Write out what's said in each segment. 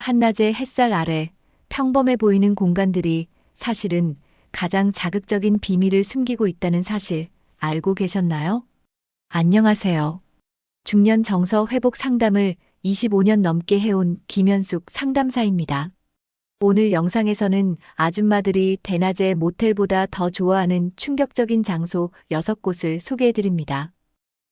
한낮의 햇살 아래 평범해 보이는 공간들이 사실은 가장 자극적인 비밀을 숨기고 있다는 사실 알고 계셨나요? 안녕하세요. 중년 정서 회복 상담을 25년 넘게 해온 김현숙 상담사입니다. 오늘 영상에서는 아줌마들이 대낮에 모텔보다 더 좋아하는 충격적인 장소 6곳을 소개해드립니다.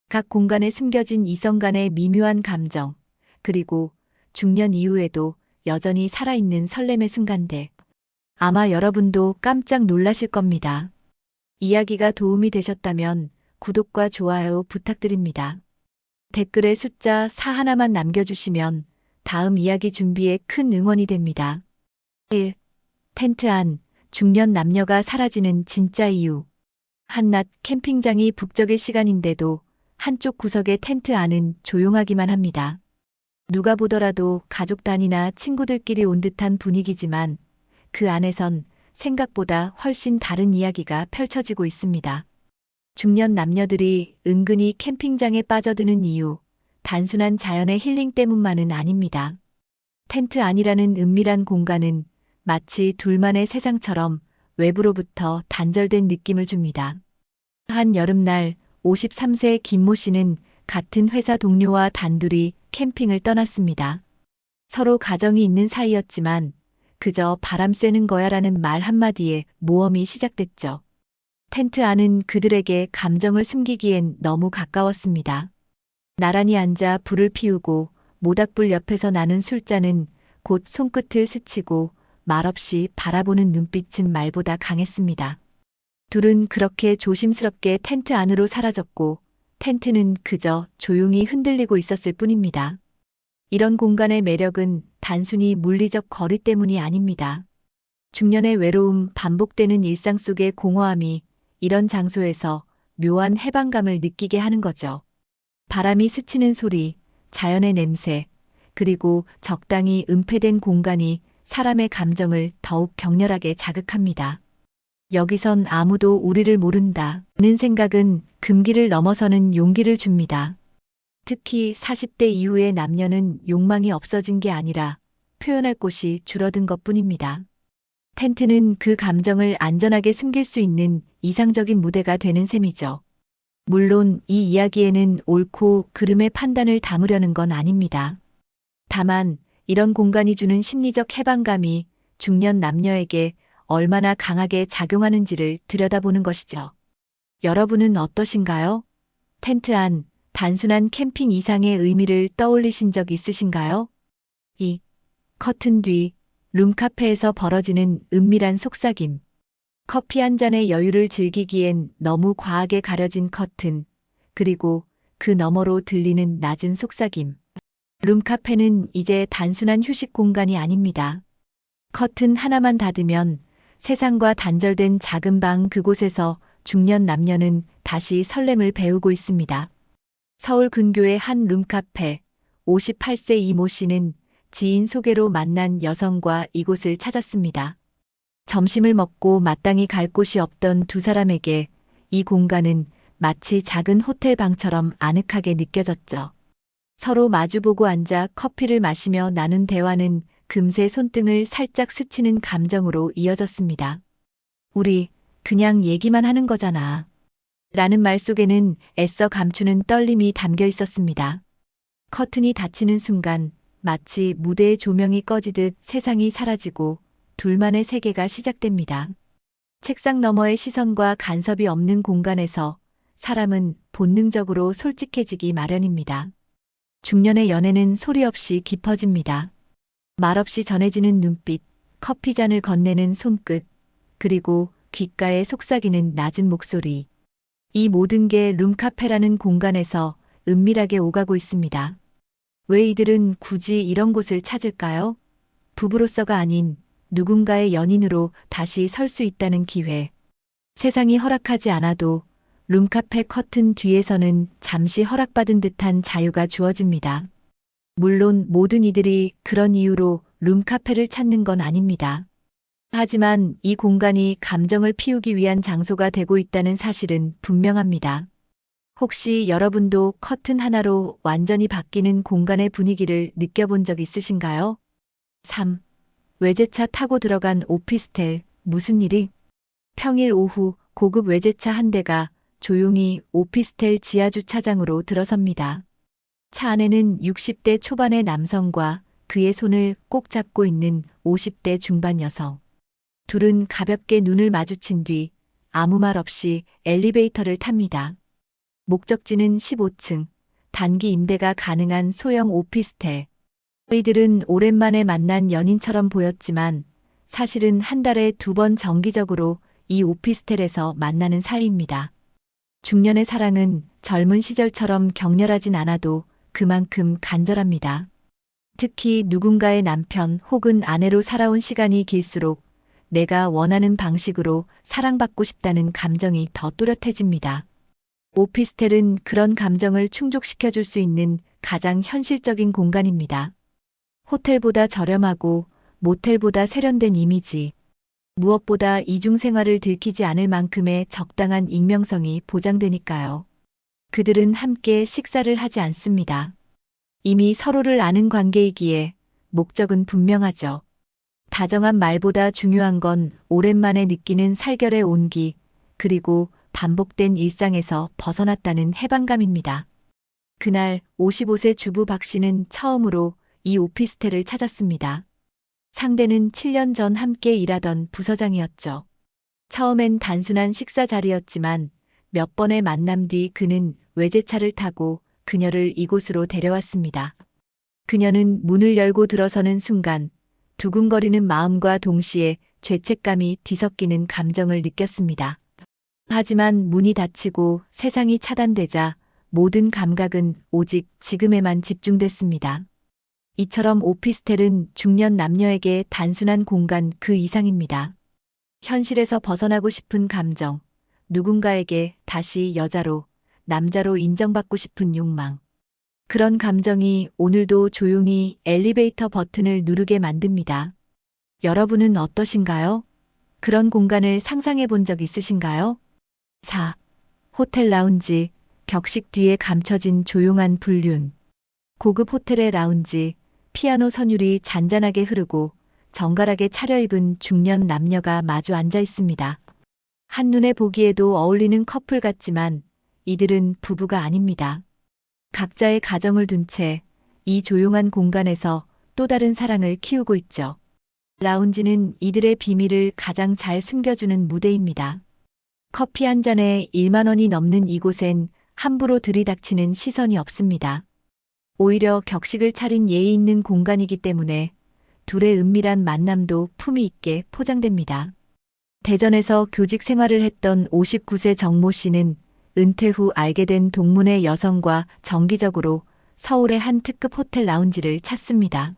각 공간에 숨겨진 이성 간의 미묘한 감정, 그리고 중년 이후에도 여전히 살아있는 설렘의 순간들. 아마 여러분도 깜짝 놀라실 겁니다. 이야기가 도움이 되셨다면 구독과 좋아요 부탁드립니다. 댓글에 숫자 4 하나만 남겨주시면 다음 이야기 준비에 큰 응원이 됩니다. 1. 텐트 안, 중년 남녀가 사라지는 진짜 이유. 한낮 캠핑장이 북적일 시간인데도 한쪽 구석의 텐트 안은 조용하기만 합니다. 누가 보더라도 가족 단위나 친구들끼리 온 듯한 분위기지만 그 안에선 생각보다 훨씬 다른 이야기가 펼쳐지고 있습니다. 중년 남녀들이 은근히 캠핑장에 빠져드는 이유, 단순한 자연의 힐링 때문만은 아닙니다. 텐트 안이라는 은밀한 공간은 마치 둘만의 세상처럼 외부로부터 단절된 느낌을 줍니다. 한 여름날 53세 김모 씨는 같은 회사 동료와 단둘이 캠핑을 떠났습니다. 서로 가정이 있는 사이였지만 그저 바람 쐬는 거야라는 말 한마디에 모험이 시작됐죠. 텐트 안은 그들에게 감정을 숨기기엔 너무 가까웠습니다. 나란히 앉아 불을 피우고 모닥불 옆에서 나눈 술잔은 곧 손끝을 스치고 말없이 바라보는 눈빛은 말보다 강했습니다. 둘은 그렇게 조심스럽게 텐트 안으로 사라졌고 텐트는 그저 조용히 흔들리고 있었을 뿐입니다. 이런 공간의 매력은 단순히 물리적 거리 때문이 아닙니다. 중년의 외로움, 반복되는 일상 속의 공허함이 이런 장소에서 묘한 해방감을 느끼게 하는 거죠. 바람이 스치는 소리, 자연의 냄새, 그리고 적당히 은폐된 공간이 사람의 감정을 더욱 격렬하게 자극합니다. 여기선 아무도 우리를 모른다는 생각은 금기를 넘어서는 용기를 줍니다. 특히 40대 이후의 남녀는 욕망이 없어진 게 아니라 표현할 곳이 줄어든 것뿐입니다. 텐트는 그 감정을 안전하게 숨길 수 있는 이상적인 무대가 되는 셈이죠. 물론 이 이야기에는 옳고 그름의 판단을 담으려는 건 아닙니다. 다만 이런 공간이 주는 심리적 해방감이 중년 남녀에게 얼마나 강하게 작용하는지를 들여다보는 것이죠. 여러분은 어떠신가요? 텐트 안, 단순한 캠핑 이상의 의미를 떠올리신 적 있으신가요? 2. 커튼 뒤, 룸카페에서 벌어지는 은밀한 속삭임. 커피 한 잔의 여유를 즐기기엔 너무 과하게 가려진 커튼, 그리고 그 너머로 들리는 낮은 속삭임. 룸카페는 이제 단순한 휴식 공간이 아닙니다. 커튼 하나만 닫으면 세상과 단절된 작은 방 그곳에서 중년 남녀는 다시 설렘을 배우고 있습니다. 서울 근교의 한 룸카페, 58세 이모 씨는 지인 소개로 만난 여성과 이곳을 찾았습니다. 점심을 먹고 마땅히 갈 곳이 없던 두 사람에게 이 공간은 마치 작은 호텔 방처럼 아늑하게 느껴졌죠. 서로 마주보고 앉아 커피를 마시며 나눈 대화는 금세 손등을 살짝 스치는 감정으로 이어졌습니다. 우리 그냥 얘기만 하는 거잖아. 라는 말 속에는 애써 감추는 떨림이 담겨 있었습니다. 커튼이 닫히는 순간 마치 무대의 조명이 꺼지듯 세상이 사라지고 둘만의 세계가 시작됩니다. 책상 너머의 시선과 간섭이 없는 공간에서 사람은 본능적으로 솔직해지기 마련입니다. 중년의 연애는 소리 없이 깊어집니다. 말없이 전해지는 눈빛, 커피잔을 건네는 손끝, 그리고 귓가에 속삭이는 낮은 목소리. 이 모든 게 룸카페라는 공간에서 은밀하게 오가고 있습니다. 왜 이들은 굳이 이런 곳을 찾을까요? 부부로서가 아닌 누군가의 연인으로 다시 설 수 있다는 기회. 세상이 허락하지 않아도 룸카페 커튼 뒤에서는 잠시 허락받은 듯한 자유가 주어집니다. 물론 모든 이들이 그런 이유로 룸카페를 찾는 건 아닙니다. 하지만 이 공간이 감정을 피우기 위한 장소가 되고 있다는 사실은 분명합니다. 혹시 여러분도 커튼 하나로 완전히 바뀌는 공간의 분위기를 느껴본 적 있으신가요? 3. 외제차 타고 들어간 오피스텔. 무슨 일이? 평일 오후 고급 외제차 한 대가 조용히 오피스텔 지하주차장으로 들어섭니다. 차 안에는 60대 초반의 남성과 그의 손을 꼭 잡고 있는 50대 중반 여성. 둘은 가볍게 눈을 마주친 뒤 아무 말 없이 엘리베이터를 탑니다. 목적지는 15층, 단기 임대가 가능한 소형 오피스텔. 저희들은 오랜만에 만난 연인처럼 보였지만 사실은 한 달에 2번 정기적으로 이 오피스텔에서 만나는 사이입니다. 중년의 사랑은 젊은 시절처럼 격렬하진 않아도 그만큼 간절합니다. 특히 누군가의 남편 혹은 아내로 살아온 시간이 길수록 내가 원하는 방식으로 사랑받고 싶다는 감정이 더 또렷해집니다. 오피스텔은 그런 감정을 충족시켜줄 수 있는 가장 현실적인 공간입니다. 호텔보다 저렴하고 모텔보다 세련된 이미지, 무엇보다 이중생활을 들키지 않을 만큼의 적당한 익명성이 보장되니까요. 그들은 함께 식사를 하지 않습니다. 이미 서로를 아는 관계이기에 목적은 분명하죠. 다정한 말보다 중요한 건 오랜만에 느끼는 살결의 온기, 그리고 반복된 일상에서 벗어났다는 해방감입니다. 그날 55세 주부 박 씨는 처음으로 이 오피스텔을 찾았습니다. 상대는 7년 전 함께 일하던 부서장이었죠. 처음엔 단순한 식사 자리였지만 몇 번의 만남 뒤 그는 외제차를 타고 그녀를 이곳으로 데려왔습니다. 그녀는 문을 열고 들어서는 순간 두근거리는 마음과 동시에 죄책감이 뒤섞이는 감정을 느꼈습니다. 하지만 문이 닫히고 세상이 차단되자 모든 감각은 오직 지금에만 집중됐습니다. 이처럼 오피스텔은 중년 남녀에게 단순한 공간 그 이상입니다. 현실에서 벗어나고 싶은 감정, 누군가에게 다시 여자로, 남자로 인정받고 싶은 욕망. 그런 감정이 오늘도 조용히 엘리베이터 버튼을 누르게 만듭니다. 여러분은 어떠신가요? 그런 공간을 상상해 본 적 있으신가요? 4. 호텔 라운지, 격식 뒤에 감춰진 조용한 불륜. 고급 호텔의 라운지, 피아노 선율이 잔잔하게 흐르고 정갈하게 차려입은 중년 남녀가 마주 앉아 있습니다. 한눈에 보기에도 어울리는 커플 같지만 이들은 부부가 아닙니다. 각자의 가정을 둔 채 이 조용한 공간에서 또 다른 사랑을 키우고 있죠. 라운지는 이들의 비밀을 가장 잘 숨겨주는 무대입니다. 커피 한 잔에 1만 원이 넘는 이곳엔 함부로 들이닥치는 시선이 없습니다. 오히려 격식을 차린 예의 있는 공간이기 때문에 둘의 은밀한 만남도 품위 있게 포장됩니다. 대전에서 교직 생활을 했던 59세 정모 씨는 은퇴 후 알게 된 동문의 여성과 정기적으로 서울의 한 특급 호텔 라운지를 찾습니다.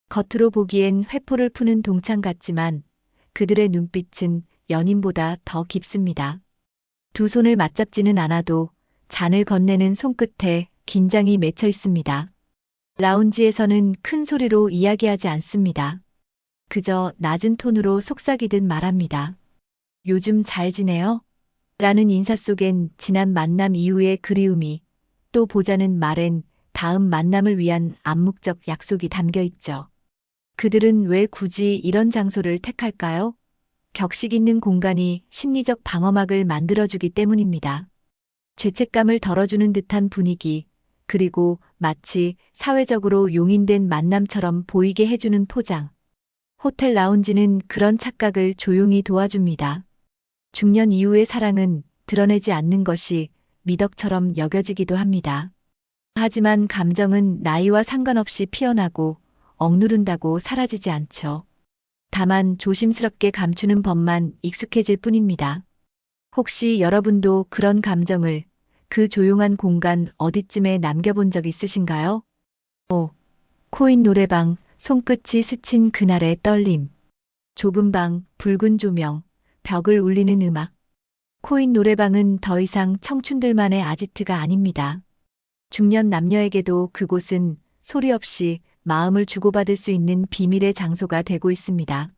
겉으로 보기엔 회포를 푸는 동창 같지만 그들의 눈빛은 연인보다 더 깊습니다. 두 손을 맞잡지는 않아도 잔을 건네는 손끝에 긴장이 맺혀 있습니다. 라운지에서는 큰 소리로 이야기하지 않습니다. 그저 낮은 톤으로 속삭이듯 말합니다. 요즘 잘 지내요? 라는 인사 속엔 지난 만남 이후의 그리움이, 또 보자는 말엔 다음 만남을 위한 암묵적 약속이 담겨 있죠. 그들은 왜 굳이 이런 장소를 택할까요? 격식 있는 공간이 심리적 방어막을 만들어주기 때문입니다. 죄책감을 덜어주는 듯한 분위기, 그리고 마치 사회적으로 용인된 만남처럼 보이게 해주는 포장. 호텔 라운지는 그런 착각을 조용히 도와줍니다. 중년 이후의 사랑은 드러내지 않는 것이 미덕처럼 여겨지기도 합니다. 하지만 감정은 나이와 상관없이 피어나고 억누른다고 사라지지 않죠. 다만 조심스럽게 감추는 법만 익숙해질 뿐입니다. 혹시 여러분도 그런 감정을 그 조용한 공간 어디쯤에 남겨본 적 있으신가요? 5. 코인 노래방, 손끝이 스친 그날의 떨림. 좁은 방, 붉은 조명, 벽을 울리는 음악. 코인 노래방은 더 이상 청춘들만의 아지트가 아닙니다. 중년 남녀에게도 그곳은 소리 없이 마음을 주고받을 수 있는 비밀의 장소가 되고 있습니다.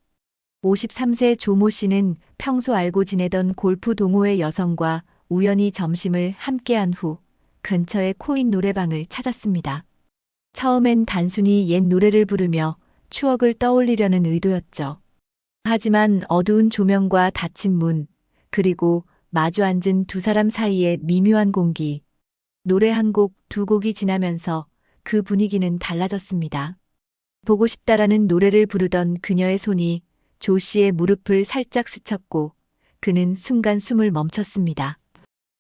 53세 조모 씨는 평소 알고 지내던 골프 동호회 여성과 우연히 점심을 함께한 후 근처의 코인 노래방을 찾았습니다. 처음엔 단순히 옛 노래를 부르며 추억을 떠올리려는 의도였죠. 하지만 어두운 조명과 닫힌 문, 그리고 마주 앉은 두 사람 사이의 미묘한 공기, 노래 한 곡, 두 곡이 지나면서 그 분위기는 달라졌습니다. 보고 싶다라는 노래를 부르던 그녀의 손이 조 씨의 무릎을 살짝 스쳤고 그는 순간 숨을 멈췄습니다.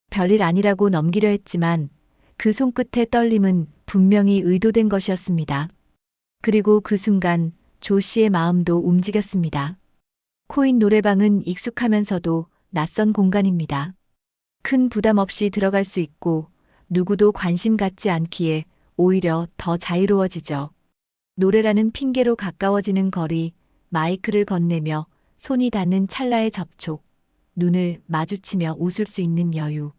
별일 아니라고 넘기려 했지만 그 손끝의 떨림은 분명히 의도된 것이었습니다. 그리고 그 순간 조 씨의 마음도 움직였습니다. 코인 노래방은 익숙하면서도 낯선 공간입니다. 큰 부담 없이 들어갈 수 있고 누구도 관심 갖지 않기에 오히려 더 자유로워지죠. 노래라는 핑계로 가까워지는 거리, 마이크를 건네며 손이 닿는 찰나의 접촉, 눈을 마주치며 웃을 수 있는 여유.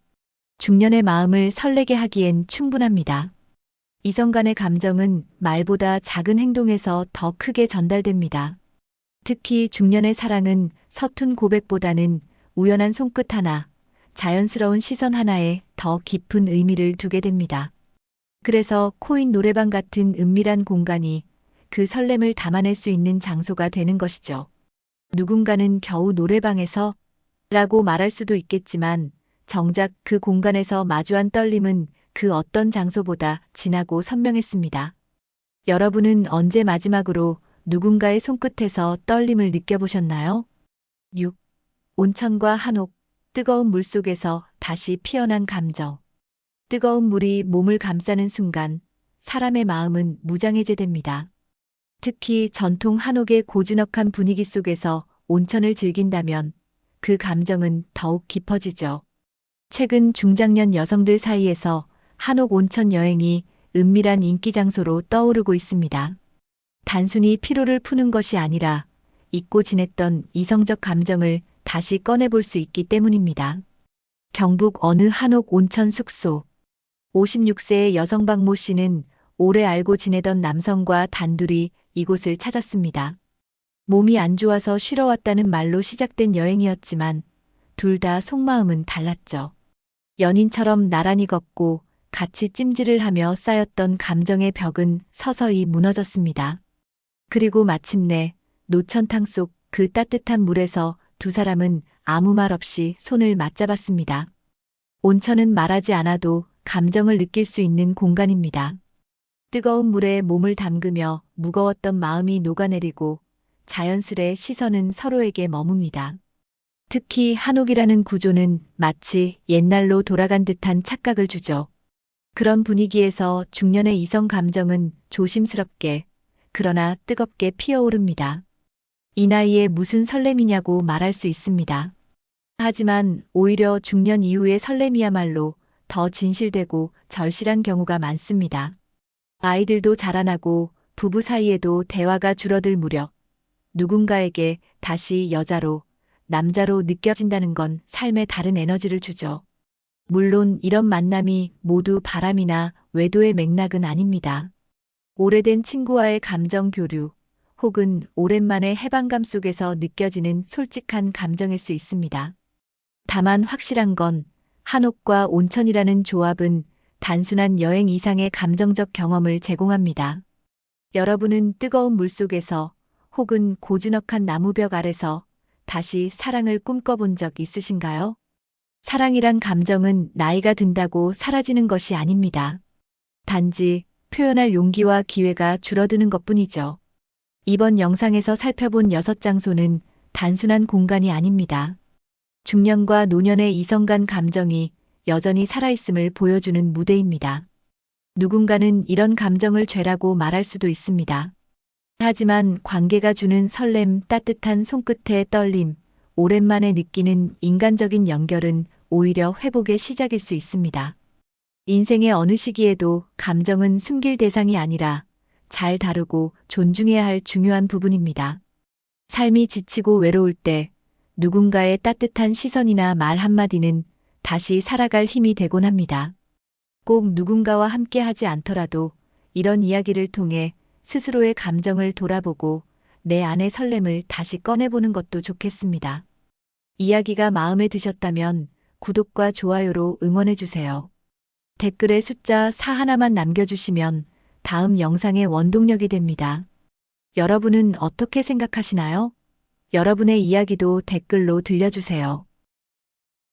중년의 마음을 설레게 하기엔 충분합니다. 이성 간의 감정은 말보다 작은 행동에서 더 크게 전달됩니다. 특히 중년의 사랑은 서툰 고백보다는 우연한 손끝 하나, 자연스러운 시선 하나에 더 깊은 의미를 두게 됩니다. 그래서 코인 노래방 같은 은밀한 공간이 그 설렘을 담아낼 수 있는 장소가 되는 것이죠. 누군가는 겨우 노래방에서 라고 말할 수도 있겠지만 정작 그 공간에서 마주한 떨림은 그 어떤 장소보다 진하고 선명했습니다. 여러분은 언제 마지막으로 누군가의 손끝에서 떨림을 느껴보셨나요? 6. 온천과 한옥, 뜨거운 물속에서 다시 피어난 감정. 뜨거운 물이 몸을 감싸는 순간 사람의 마음은 무장해제됩니다. 특히 전통 한옥의 고즈넉한 분위기 속에서 온천을 즐긴다면 그 감정은 더욱 깊어지죠. 최근 중장년 여성들 사이에서 한옥 온천 여행이 은밀한 인기 장소로 떠오르고 있습니다. 단순히 피로를 푸는 것이 아니라 잊고 지냈던 이성적 감정을 다시 꺼내볼 수 있기 때문입니다. 경북 어느 한옥 온천 숙소. 56세의 여성 박모 씨는 오래 알고 지내던 남성과 단둘이 이곳을 찾았습니다. 몸이 안 좋아서 쉬러 왔다는 말로 시작된 여행이었지만 둘 다 속마음은 달랐죠. 연인처럼 나란히 걷고 같이 찜질을 하며 쌓였던 감정의 벽은 서서히 무너졌습니다. 그리고 마침내 노천탕 속 그 따뜻한 물에서 두 사람은 아무 말 없이 손을 맞잡았습니다. 온천은 말하지 않아도 감정을 느낄 수 있는 공간입니다. 뜨거운 물에 몸을 담그며 무거웠던 마음이 녹아내리고 자연스레 시선은 서로에게 머뭅니다. 특히 한옥이라는 구조는 마치 옛날로 돌아간 듯한 착각을 주죠. 그런 분위기에서 중년의 이성 감정은 조심스럽게 그러나 뜨겁게 피어오릅니다. 이 나이에 무슨 설렘이냐고 말할 수 있습니다. 하지만 오히려 중년 이후의 설렘이야말로 더 진실되고 절실한 경우가 많습니다. 아이들도 자라나고 부부 사이에도 대화가 줄어들 무렵 누군가에게 다시 여자로, 남자로 느껴진다는 건 삶에 다른 에너지를 주죠. 물론 이런 만남이 모두 바람이나 외도의 맥락은 아닙니다. 오래된 친구와의 감정 교류, 혹은 오랜만에 해방감 속에서 느껴지는 솔직한 감정일 수 있습니다. 다만 확실한 건 한옥과 온천이라는 조합은 단순한 여행 이상의 감정적 경험을 제공합니다. 여러분은 뜨거운 물속에서 혹은 고즈넉한 나무벽 아래서 다시 사랑을 꿈꿔본 적 있으신가요? 사랑이란 감정은 나이가 든다고 사라지는 것이 아닙니다. 단지 표현할 용기와 기회가 줄어드는 것뿐이죠. 이번 영상에서 살펴본 6장소는 단순한 공간이 아닙니다. 중년과 노년의 이성 간 감정이 여전히 살아있음을 보여주는 무대입니다. 누군가는 이런 감정을 죄라고 말할 수도 있습니다. 하지만 관계가 주는 설렘, 따뜻한 손끝의 떨림, 오랜만에 느끼는 인간적인 연결은 오히려 회복의 시작일 수 있습니다. 인생의 어느 시기에도 감정은 숨길 대상이 아니라 잘 다루고 존중해야 할 중요한 부분입니다. 삶이 지치고 외로울 때 누군가의 따뜻한 시선이나 말 한마디는 다시 살아갈 힘이 되곤 합니다. 꼭 누군가와 함께 하지 않더라도 이런 이야기를 통해 스스로의 감정을 돌아보고 내 안의 설렘을 다시 꺼내보는 것도 좋겠습니다. 이야기가 마음에 드셨다면 구독과 좋아요로 응원해주세요. 댓글에 숫자 4 하나만 남겨주시면 다음 영상의 원동력이 됩니다. 여러분은 어떻게 생각하시나요? 여러분의 이야기도 댓글로 들려주세요.